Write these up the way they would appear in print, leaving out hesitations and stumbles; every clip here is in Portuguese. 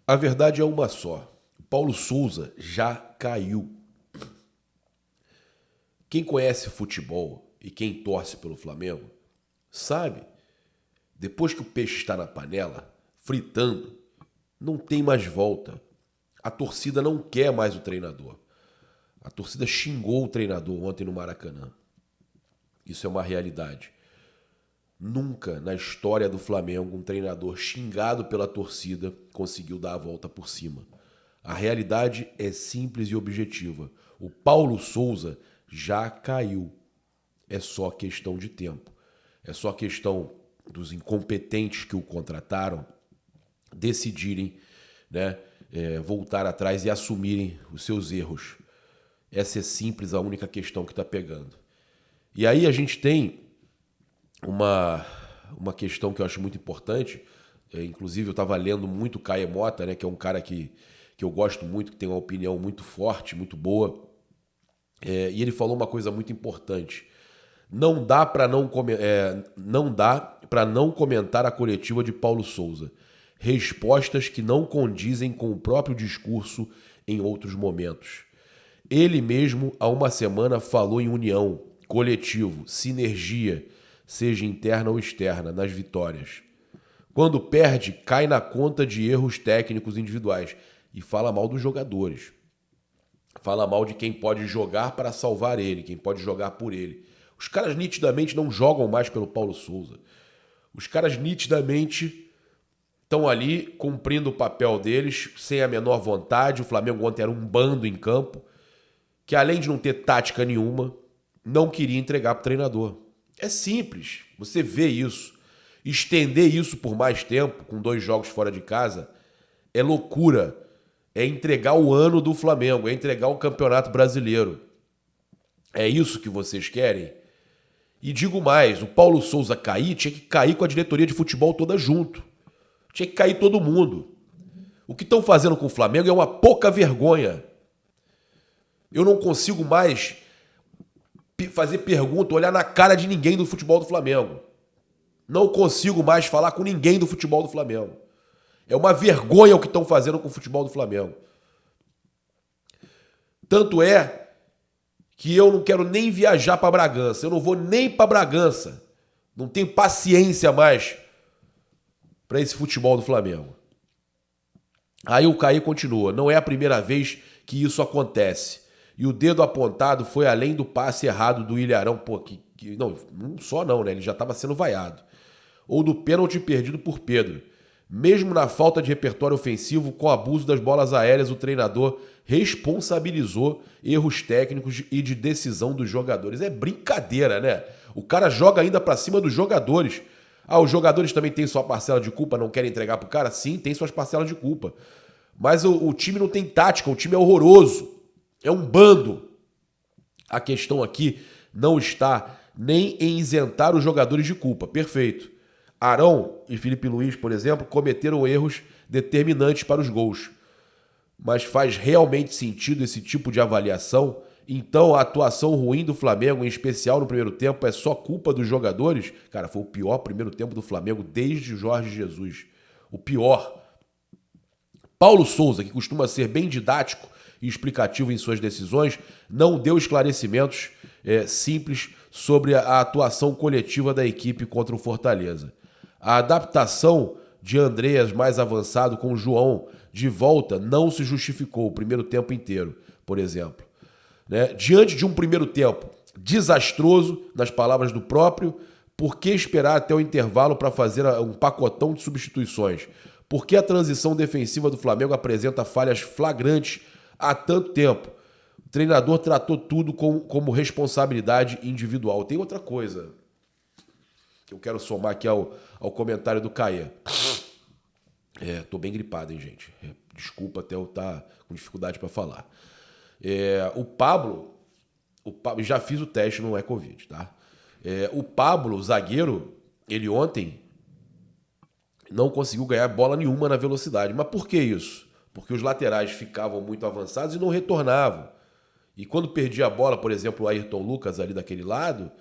A verdade é uma só. O Paulo Souza já caiu. Quem conhece futebol e quem torce pelo Flamengo sabe, depois que o peixe está na panela, fritando, não tem mais volta. A torcida não quer mais o treinador. A torcida xingou o treinador ontem no Maracanã. Isso é uma realidade. Nunca na história do Flamengo um treinador xingado pela torcida conseguiu dar a volta por cima. A realidade é simples e objetiva. O Paulo Souza já caiu. É só questão de tempo. É só questão dos incompetentes que o contrataram decidirem, né, voltar atrás e assumirem os seus erros. Essa é simples, a única questão que está pegando. E aí a gente tem uma questão que eu acho muito importante. Inclusive eu estava lendo muito o Caê Mota, né, que é um cara que eu gosto muito, que tem uma opinião muito forte, muito boa. E ele falou uma coisa muito importante. Não dá para não comentar a coletiva de Paulo Souza. Respostas que não condizem com o próprio discurso em outros momentos. Ele mesmo, há uma semana, falou em união, coletivo, sinergia, seja interna ou externa, nas vitórias. Quando perde, cai na conta de erros técnicos individuais e fala mal dos jogadores. Fala mal de quem pode jogar para salvar ele, quem pode jogar por ele. Os caras nitidamente não jogam mais pelo Paulo Souza. Os caras nitidamente estão ali cumprindo o papel deles sem a menor vontade. O Flamengo ontem era um bando em campo que, além de não ter tática nenhuma, não queria entregar para o treinador. É simples, você vê isso. Estender isso por mais tempo, com 2 jogos fora de casa, é loucura. É entregar o ano do Flamengo, é entregar o Campeonato Brasileiro. É isso que vocês querem? E digo mais, o Paulo Souza cair, tinha que cair com a diretoria de futebol toda junto. Tinha que cair todo mundo. O que estão fazendo com o Flamengo é uma pouca vergonha. Eu não consigo mais fazer pergunta, olhar na cara de ninguém do futebol do Flamengo. Não consigo mais falar com ninguém do futebol do Flamengo. É uma vergonha o que estão fazendo com o futebol do Flamengo. Tanto é que eu não quero nem viajar para Bragança. Eu não vou nem para Bragança. Não tenho paciência mais para esse futebol do Flamengo. Aí o Caí continua. Não é a primeira vez que isso acontece. E o dedo apontado foi além do passe errado do Ilharão. Pô, não só não, né? Ele já estava sendo vaiado. Ou do pênalti perdido por Pedro. Mesmo na falta de repertório ofensivo, com abuso das bolas aéreas, o treinador responsabilizou erros técnicos e de decisão dos jogadores. É brincadeira, né? O cara joga ainda pra cima dos jogadores. Ah, os jogadores também têm sua parcela de culpa, não querem entregar pro cara? Sim, tem suas parcelas de culpa. Mas o time não tem tática, o time é horroroso. É um bando. A questão aqui não está nem em isentar os jogadores de culpa. Perfeito. Arão e Felipe Luiz, por exemplo, cometeram erros determinantes para os gols. Mas faz realmente sentido esse tipo de avaliação? Então a atuação ruim do Flamengo, em especial no primeiro tempo, é só culpa dos jogadores? Cara, foi o pior primeiro tempo do Flamengo desde Jorge Jesus. O pior. Paulo Souza, que costuma ser bem didático e explicativo em suas decisões, não deu esclarecimentos simples sobre a atuação coletiva da equipe contra o Fortaleza. A adaptação de Andreas mais avançado com o João de volta não se justificou o primeiro tempo inteiro, por exemplo. Né? Diante de um primeiro tempo desastroso, nas palavras do próprio, por que esperar até o intervalo para fazer um pacotão de substituições? Por que a transição defensiva do Flamengo apresenta falhas flagrantes há tanto tempo? O treinador tratou tudo como responsabilidade individual. Tem outra coisa que eu quero somar aqui ao comentário do Caê. Tô bem gripado, hein, gente? Desculpa até eu estar com dificuldade para falar. O Pablo, já fiz o teste, não é Covid, tá? O Pablo, o zagueiro, ele ontem não conseguiu ganhar bola nenhuma na velocidade. Mas por que isso? Porque os laterais ficavam muito avançados e não retornavam. E quando perdia a bola, por exemplo, o Ayrton Lucas ali daquele lado,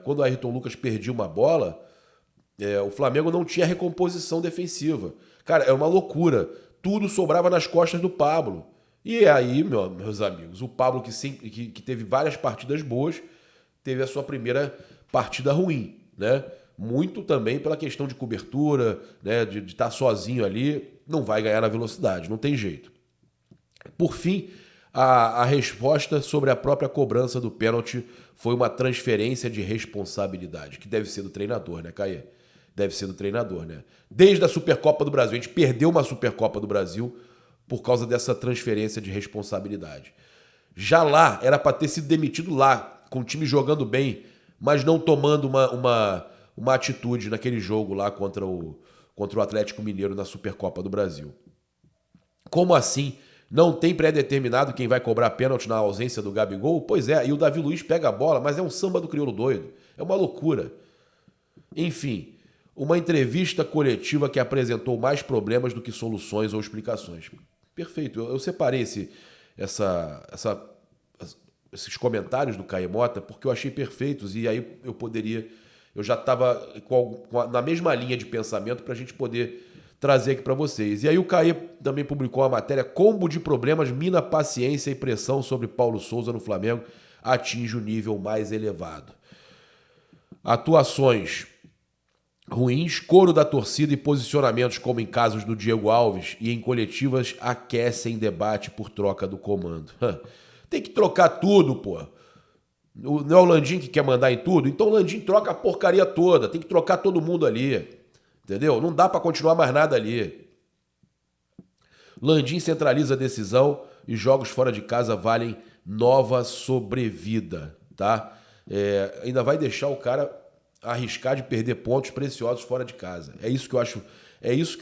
quando o Ayrton Lucas perdia uma bola, o Flamengo não tinha recomposição defensiva. Cara, é uma loucura. tudo sobrava nas costas do Pablo. E aí, meus amigos, o Pablo que teve várias partidas boas, teve a sua primeira partida ruim, né? Muito também pela questão de cobertura, né? De estar sozinho ali, não vai ganhar na velocidade, não tem jeito. Por fim, a resposta sobre a própria cobrança do pênalti foi uma transferência de responsabilidade, que deve ser do treinador, né, Caê? Deve ser do treinador, né? Desde a Supercopa do Brasil, a gente perdeu uma Supercopa do Brasil por causa dessa transferência de responsabilidade. Já lá, era para ter sido demitido lá, com o time jogando bem, mas não tomando uma atitude naquele jogo lá contra o Atlético Mineiro na Supercopa do Brasil. Como assim? Não tem pré-determinado quem vai cobrar pênalti na ausência do Gabigol? Pois é, e o Davi Luiz pega a bola, mas é um samba do crioulo doido. É uma loucura. Enfim, uma entrevista coletiva que apresentou mais problemas do que soluções ou explicações. Perfeito. Eu separei esses comentários do Caê Mota porque eu achei perfeitos e aí eu já estava na mesma linha de pensamento para a gente poder trazer aqui para vocês. E aí o Caê também publicou uma matéria: combo de problemas, mina paciência e pressão sobre Paulo Souza no Flamengo atinge o nível mais elevado. Atuações ruins, coro da torcida e posicionamentos como em casos do Diego Alves e em coletivas aquecem debate por troca do comando. Tem que trocar tudo, pô. Não é o Landim que quer mandar em tudo? Então o Landim troca a porcaria toda. Tem que trocar todo mundo ali. Entendeu? Não dá pra continuar mais nada ali. Landim centraliza a decisão e jogos fora de casa valem nova sobrevida, tá? Ainda vai deixar o cara arriscar de perder pontos preciosos fora de casa. É isso que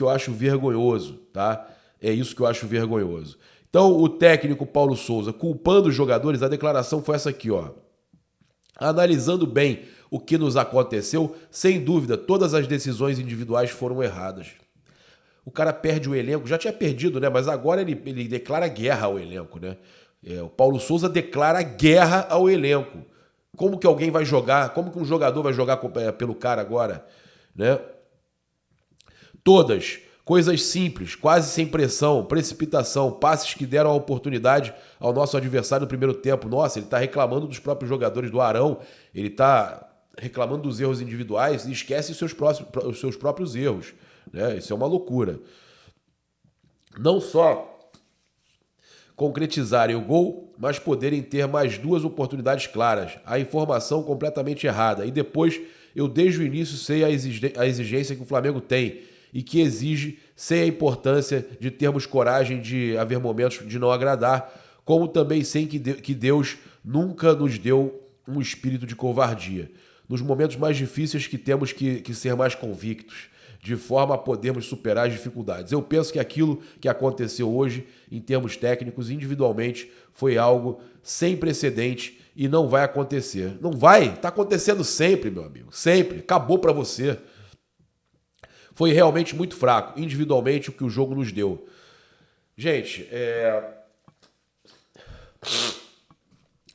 eu acho vergonhoso, tá? É isso que eu acho vergonhoso. Então, o técnico Paulo Souza culpando os jogadores, a declaração foi essa aqui, ó. Analisando bem o que nos aconteceu, sem dúvida, todas as decisões individuais foram erradas. O cara perde o elenco, já tinha perdido, né? Mas agora ele declara guerra ao elenco, né? O Paulo Souza declara guerra ao elenco. Como que alguém vai jogar? Como que um jogador vai jogar pelo cara agora? Né? Todas coisas simples, quase sem pressão, precipitação, passes que deram a oportunidade ao nosso adversário no primeiro tempo. Nossa, ele está reclamando dos próprios jogadores do Arão, ele está reclamando dos erros individuais e esquece os seus próprios erros. Né? Isso é uma loucura. Não só concretizarem o gol, mas poderem ter mais duas oportunidades claras. A informação completamente errada. E depois, eu desde o início sei a exigência que o Flamengo tem e que exige, sei a importância de termos coragem de haver momentos de não agradar, como também sei que Deus nunca nos deu um espírito de covardia. Nos momentos mais difíceis que temos que ser mais convictos, de forma a podermos superar as dificuldades. Eu penso que aquilo que aconteceu hoje, em termos técnicos, individualmente, foi algo sem precedente e não vai acontecer. Não vai, está acontecendo sempre, meu amigo, sempre. Acabou para você. Foi realmente muito fraco, individualmente, o que o jogo nos deu. Gente,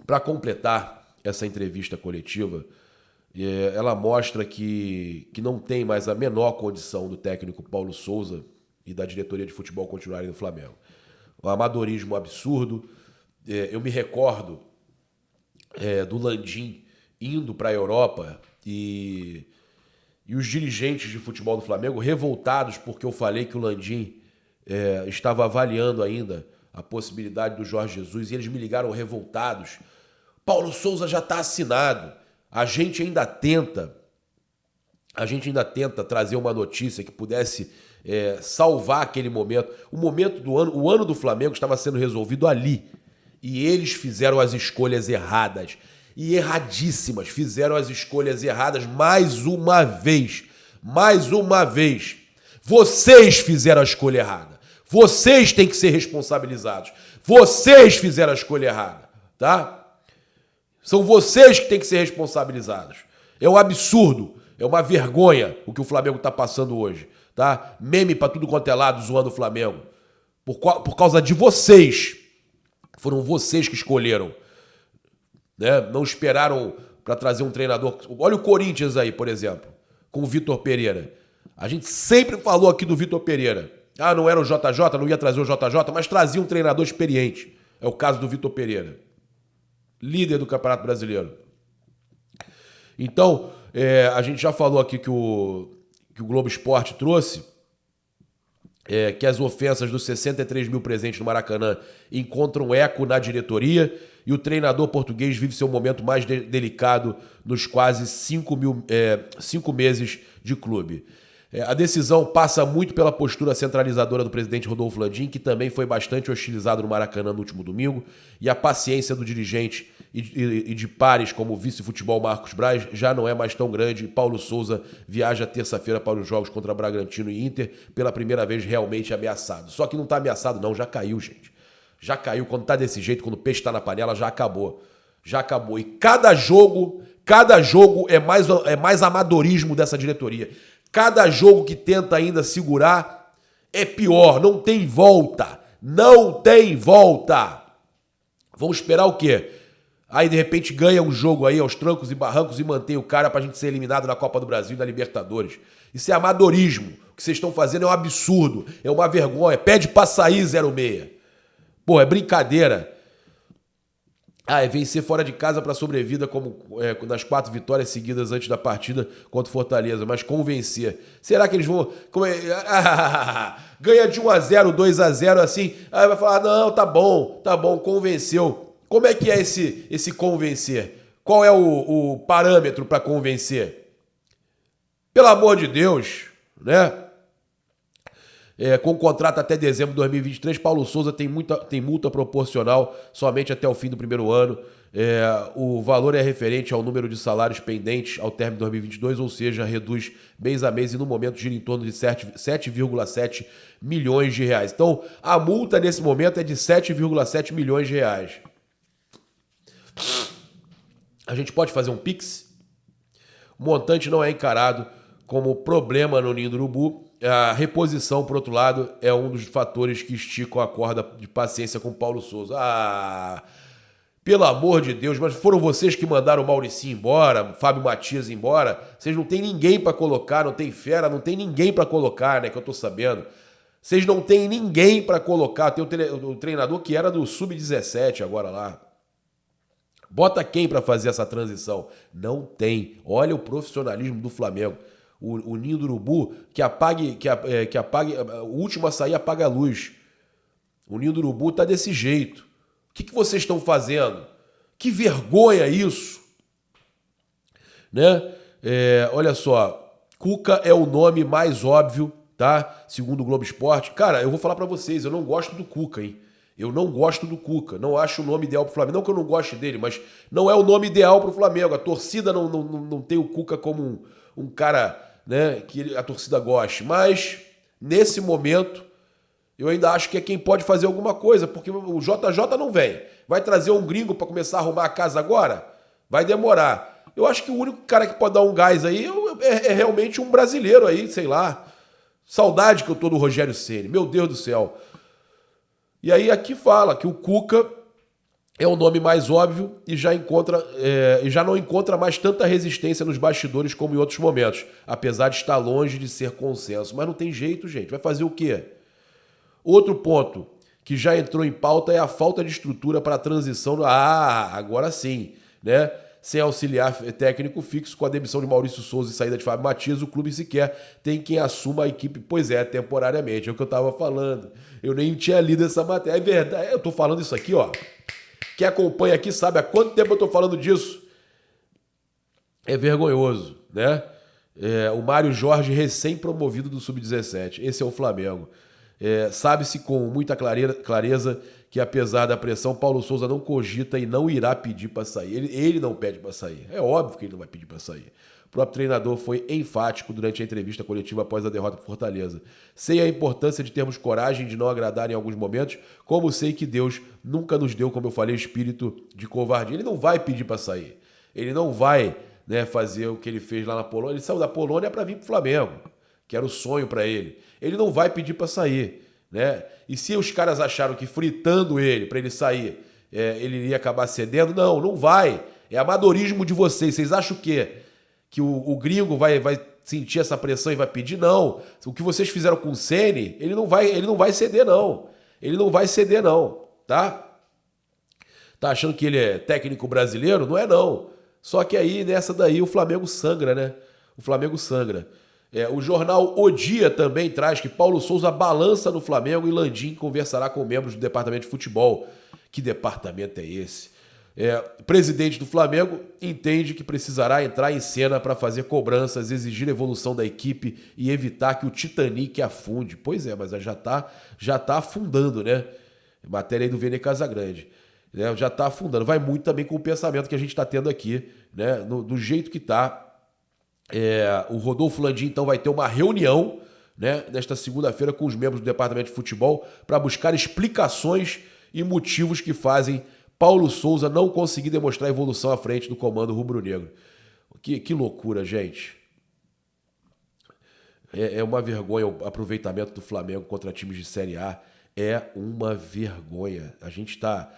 para completar essa entrevista coletiva, ela mostra que não tem mais a menor condição do técnico Paulo Souza e da diretoria de futebol continuarem no Flamengo. Um amadorismo absurdo. Eu me recordo do Landim indo para a Europa e os dirigentes de futebol do Flamengo revoltados porque eu falei que o Landim estava avaliando ainda a possibilidade do Jorge Jesus e eles me ligaram revoltados. Paulo Souza já está assinado. A gente ainda tenta trazer uma notícia que pudesse salvar aquele momento. O momento do ano, o ano do Flamengo estava sendo resolvido ali. E eles fizeram as escolhas erradas. E erradíssimas. Fizeram as escolhas erradas mais uma vez. Mais uma vez. Vocês fizeram a escolha errada. Vocês têm que ser responsabilizados. Vocês fizeram a escolha errada. Tá? São vocês que têm que ser responsabilizados. É um absurdo, é uma vergonha o que o Flamengo está passando hoje. Tá? Meme para tudo quanto é lado zoando o Flamengo. Por causa de vocês. Foram vocês que escolheram. Né? Não esperaram para trazer um treinador. Olha o Corinthians aí, por exemplo, com o Vitor Pereira. A gente sempre falou aqui do Vitor Pereira. Ah, não era o JJ, não ia trazer o JJ, mas trazia um treinador experiente. É o caso do Vitor Pereira, líder do Campeonato Brasileiro. Então, a gente já falou aqui que o Globo Esporte trouxe, que as ofensas dos 63 mil presentes no Maracanã encontram eco na diretoria e o treinador português vive seu momento mais delicado nos quase 5 meses de clube. A decisão passa muito pela postura centralizadora do presidente Rodolfo Landim, que também foi bastante hostilizado no Maracanã no último domingo, e a paciência do dirigente e de pares como o vice-futebol Marcos Braz já não é mais tão grande. Paulo Souza viaja terça-feira para os jogos contra Bragantino e Inter, pela primeira vez realmente ameaçado. Só que não está ameaçado não, já caiu, gente. Já caiu, quando está desse jeito, quando o peixe está na panela, já acabou. Já acabou. E cada jogo é mais amadorismo dessa diretoria. Cada jogo que tenta ainda segurar é pior, não tem volta. Não tem volta. Vamos esperar o quê? Aí, de repente, ganha um jogo aí aos trancos e barrancos e mantém o cara pra gente ser eliminado na Copa do Brasil e na Libertadores. Isso é amadorismo. O que vocês estão fazendo é um absurdo, é uma vergonha. Pede pra sair 06. Pô, é brincadeira. É vencer fora de casa para sobrevida, como nas 4 vitórias seguidas antes da partida contra o Fortaleza. Mas como vencer? Será que eles vão... ganha de 1-0, 2-0, assim. Aí vai falar, não, tá bom, convenceu. Como é que é esse convencer? Qual é o parâmetro para convencer? Pelo amor de Deus, né? Com contrato até dezembro de 2023, Paulo Souza tem multa proporcional somente até o fim do primeiro ano. O valor é referente ao número de salários pendentes ao término de 2022, ou seja, reduz mês a mês e no momento gira em torno de 7,7 milhões de reais. Então, a multa nesse momento é de 7,7 milhões de reais. A gente pode fazer um Pix? O montante não é encarado como problema no Ninho do Urubu. A reposição, por outro lado, é um dos fatores que esticam a corda de paciência com Paulo Souza. Pelo amor de Deus, mas foram vocês que mandaram o Mauricinho embora, Fábio Matias embora. Vocês não tem ninguém para colocar, não tem fera, não tem ninguém para colocar, né, que eu tô sabendo. Vocês não tem ninguém para colocar. Tem o treinador que era do Sub-17 agora lá. Bota quem para fazer essa transição? Não tem. Olha o profissionalismo do Flamengo. O Ninho do Urubu, que apague, o último a sair apaga a luz. O Ninho do Urubu tá desse jeito. O que vocês estão fazendo? Que vergonha isso! Né? Olha só, Cuca é o nome mais óbvio, tá? Segundo o Globo Esporte. Cara, eu vou falar pra vocês, eu não gosto do Cuca, hein? Eu não gosto do Cuca, não acho o nome ideal pro Flamengo. Não que eu não goste dele, mas não é o nome ideal pro Flamengo. A torcida não tem o Cuca como um cara, né, que a torcida goste. Mas, nesse momento, eu ainda acho que é quem pode fazer alguma coisa, porque o JJ não vem. Vai trazer um gringo para começar a arrumar a casa agora? Vai demorar. Eu acho que o único cara que pode dar um gás aí é realmente um brasileiro aí, sei lá. Saudade que eu tô do Rogério Ceni, meu Deus do céu. E aí aqui fala que o Cuca é o nome mais óbvio e já não encontra mais tanta resistência nos bastidores como em outros momentos, apesar de estar longe de ser consenso. Mas não tem jeito, gente. Vai fazer o quê? Outro ponto que já entrou em pauta é a falta de estrutura para a transição. Agora sim, né? Sem auxiliar técnico fixo, com a demissão de Maurício Souza e saída de Fábio Matias, o clube sequer tem quem assuma a equipe, temporariamente. É o que eu estava falando. Eu nem tinha lido essa matéria. É verdade, eu estou falando isso aqui, ó. Quem acompanha aqui sabe há quanto tempo eu estou falando disso. É vergonhoso, né? O Mário Jorge, recém-promovido do Sub-17. Esse é o Flamengo. Sabe-se com muita clareza que, apesar da pressão, Paulo Souza não cogita e não irá pedir para sair. Ele não pede para sair. É óbvio que ele não vai pedir para sair. O próprio treinador foi enfático durante a entrevista coletiva após a derrota para Fortaleza. Sei a importância de termos coragem de não agradar em alguns momentos, como sei que Deus nunca nos deu, como eu falei, espírito de covardia. Ele não vai pedir para sair. Ele não vai, né, fazer o que ele fez lá na Polônia. Ele saiu da Polônia para vir para o Flamengo, que era o sonho para ele. Ele não vai pedir para sair, né? E se os caras acharam que fritando ele para ele sair, ele iria acabar cedendo, não vai. É amadorismo de vocês. Vocês acham o quê? Que o gringo vai sentir essa pressão e vai pedir? Não. O que vocês fizeram com o Ceni, ele não vai ceder, não. Ele não vai ceder, não, tá? Tá achando que ele é técnico brasileiro? Não é, não. Só que aí, nessa daí, o Flamengo sangra, né? O Flamengo sangra. O jornal O Dia também traz que Paulo Souza balança no Flamengo e Landim conversará com membros do departamento de futebol. Que departamento é esse? Presidente do Flamengo entende que precisará entrar em cena para fazer cobranças, exigir evolução da equipe e evitar que o Titanic afunde. Pois é, mas já tá afundando, né? Matéria aí do Vene Casagrande. Já está afundando. Vai muito também com o pensamento que a gente está tendo aqui, né? Do jeito que está. O Rodolfo Landim, então, vai ter uma reunião, né, nesta segunda-feira com os membros do departamento de futebol para buscar explicações e motivos que fazem Paulo Souza não conseguir demonstrar evolução à frente do comando rubro-negro. Que loucura, gente. É uma vergonha o aproveitamento do Flamengo contra times de Série A. É uma vergonha. A gente tá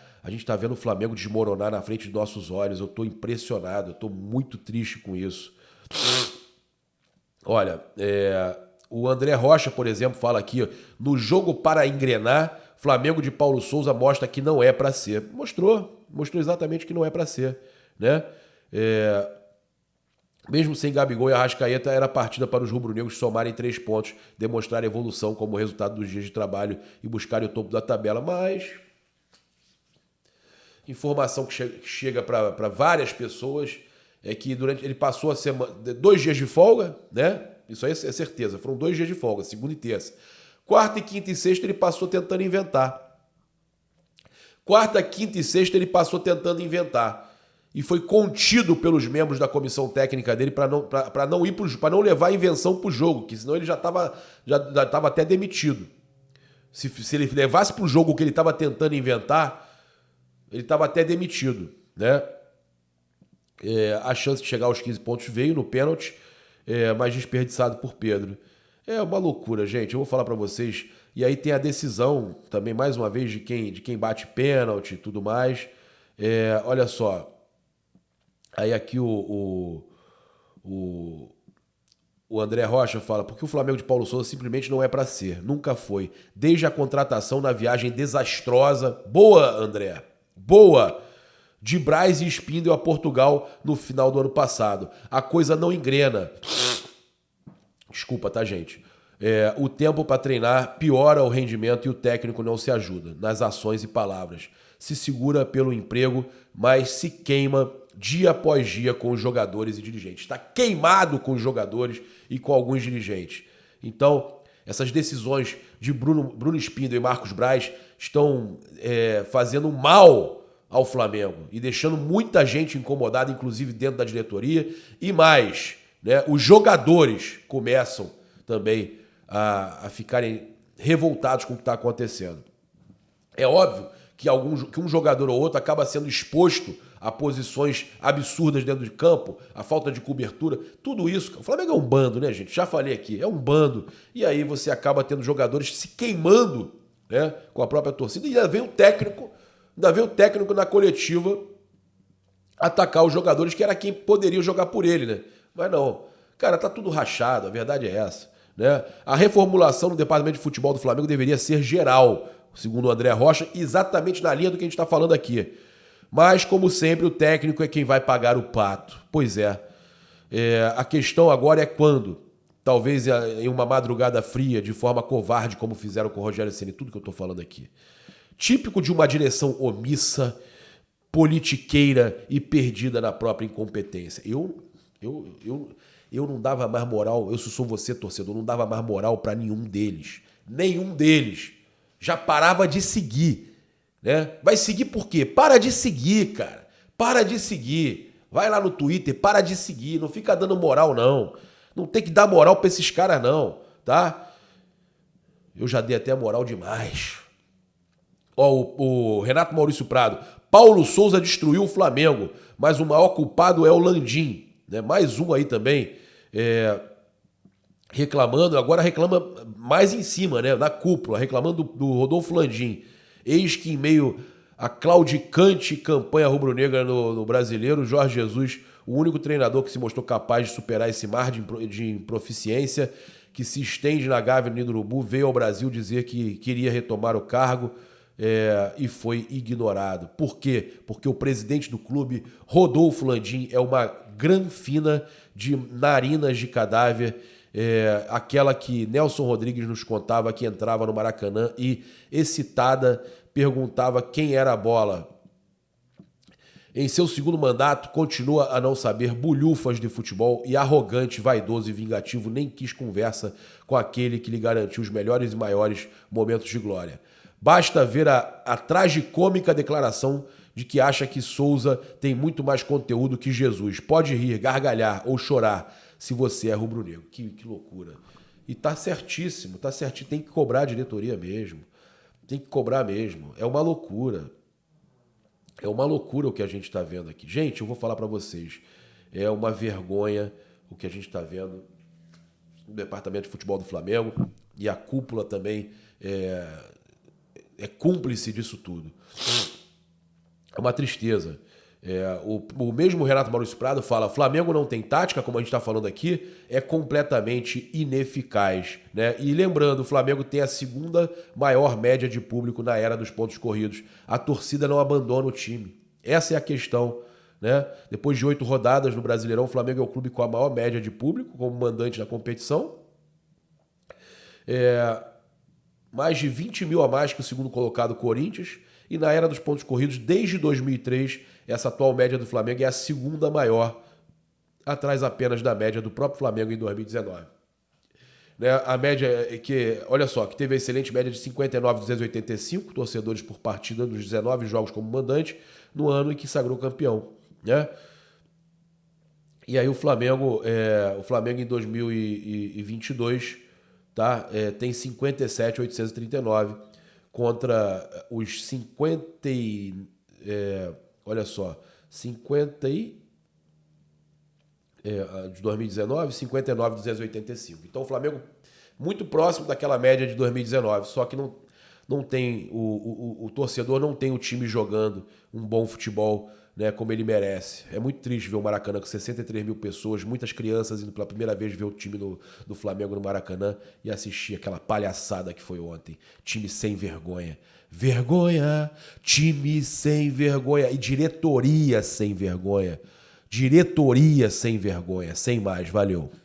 vendo o Flamengo desmoronar na frente dos nossos olhos. Eu estou impressionado, eu estou muito triste com isso. Olha, o André Rocha, por exemplo, fala aqui, no jogo para engrenar, Flamengo de Paulo Souza mostra que não é para ser. Mostrou exatamente que não é para ser, né? Mesmo sem Gabigol e Arrascaeta, era partida para os rubro-negros somarem 3 pontos, demonstrar evolução como resultado dos dias de trabalho e buscarem o topo da tabela. Mas informação que chega para várias pessoas é que ele passou a semana, 2 dias de folga, né? Isso aí é certeza, foram 2 dias de folga, segunda e terça. Quarta, quinta e sexta ele passou tentando inventar. Quarta, quinta e sexta ele passou tentando inventar. E foi contido pelos membros da comissão técnica dele para não levar a invenção para o jogo, que senão ele já estava até demitido. Se ele levasse para o jogo o que ele estava tentando inventar, ele estava até demitido, né? A chance de chegar aos 15 pontos veio no pênalti, mas desperdiçado por Pedro. É uma loucura, gente. Eu vou falar para vocês. E aí tem a decisão também, mais uma vez, de quem bate pênalti e tudo mais. Olha só. Aí aqui o André Rocha fala, porque o Flamengo de Paulo Souza simplesmente não é para ser. Nunca foi. Desde a contratação na viagem desastrosa. Boa, André. Boa. De Braz e Spindle a Portugal no final do ano passado. A coisa não engrena. Desculpa, tá, gente? O tempo para treinar piora o rendimento e o técnico não se ajuda nas ações e palavras. Se segura pelo emprego, mas se queima dia após dia com os jogadores e dirigentes. Está queimado com os jogadores e com alguns dirigentes. Então, essas decisões de Bruno Spindle e Marcos Braz estão fazendo mal ao Flamengo e deixando muita gente incomodada, inclusive dentro da diretoria. E mais, né, os jogadores começam também a ficarem revoltados com o que está acontecendo. É óbvio que um jogador ou outro acaba sendo exposto a posições absurdas dentro de campo, a falta de cobertura, tudo isso. O Flamengo é um bando, né, gente? Já falei aqui, é um bando. E aí você acaba tendo jogadores se queimando, né, com a própria torcida. E ainda vem o técnico na coletiva atacar os jogadores, que era quem poderia jogar por ele, né? Mas não. Cara, tá tudo rachado, a verdade é essa, né? A reformulação no departamento de futebol do Flamengo deveria ser geral, segundo o André Rocha, exatamente na linha do que a gente está falando aqui. Mas, como sempre, o técnico é quem vai pagar o pato. Pois é. A questão agora é quando. Talvez em uma madrugada fria, de forma covarde, como fizeram com o Rogério Ceni, tudo que eu estou falando aqui. Típico de uma direção omissa, politiqueira e perdida na própria incompetência. Eu não dava mais moral, se sou você, torcedor, não dava mais moral para nenhum deles. Nenhum deles. Já parava de seguir. Né? Vai seguir por quê? Para de seguir, cara. Para de seguir. Vai lá no Twitter, para de seguir. Não fica dando moral, não. Não tem que dar moral pra esses caras, não. Tá? Eu já dei até moral demais. Ó, o Renato Maurício Prado. Paulo Souza destruiu o Flamengo, mas o maior culpado é o Landim. Né? Mais um aí também. Reclamando, agora reclama mais em cima, né? Na cúpula, reclamando do Rodolfo Landim. Eis que, em meio à claudicante campanha rubro-negra no Brasileiro, Jorge Jesus o único treinador que se mostrou capaz de superar esse mar de improficiência que se estende na Gávea no Ninho do Urubu, veio ao Brasil dizer que queria retomar o cargo e foi ignorado. Por quê? Porque o presidente do clube, Rodolfo Landim, é uma granfina de narinas de cadáver, aquela que Nelson Rodrigues nos contava que entrava no Maracanã e, excitada, perguntava quem era a bola. Em seu segundo mandato, continua a não saber bulhufas de futebol e arrogante, vaidoso e vingativo, nem quis conversa com aquele que lhe garantiu os melhores e maiores momentos de glória. Basta ver a tragicômica declaração de que acha que Souza tem muito mais conteúdo que Jesus. Pode rir, gargalhar ou chorar se você é rubro-negro. Que loucura. E tá certíssimo, tá certíssimo. Tem que cobrar a diretoria mesmo. Tem que cobrar mesmo. É uma loucura. É uma loucura o que a gente está vendo aqui. Gente, eu vou falar para vocês. É uma vergonha o que a gente está vendo no departamento de futebol do Flamengo. E a cúpula também é cúmplice disso tudo. É uma tristeza. O mesmo Renato Maurício Prado fala: Flamengo não tem tática, como a gente está falando aqui, é completamente ineficaz, né? E lembrando, o Flamengo tem a segunda maior média de público na era dos pontos corridos. A torcida não abandona o time. Essa é a questão, né? Depois de 8 rodadas no Brasileirão, o Flamengo é o clube com a maior média de público, como mandante na competição. Mais de 20 mil a mais que o segundo colocado Corinthians. E na era dos pontos corridos, desde 2003, essa atual média do Flamengo é a segunda maior, atrás apenas da média do próprio Flamengo em 2019. Né? A média que, olha só, que teve a excelente média de 59.285 torcedores por partida nos 19 jogos como mandante, no ano em que sagrou campeão. Né? E aí o Flamengo em 2022 tá? Tem 57.839 contra os 50 olha só, 50 de 2019, 59.285. Então o Flamengo muito próximo daquela média de 2019, só que não tem o torcedor não tem o time jogando um bom futebol, né, como ele merece. É muito triste ver o Maracanã com 63 mil pessoas, muitas crianças indo pela primeira vez ver o time do Flamengo no Maracanã e assistir aquela palhaçada que foi ontem. Time sem vergonha. Vergonha, time sem vergonha. E diretoria sem vergonha. Diretoria sem vergonha. Sem mais, valeu.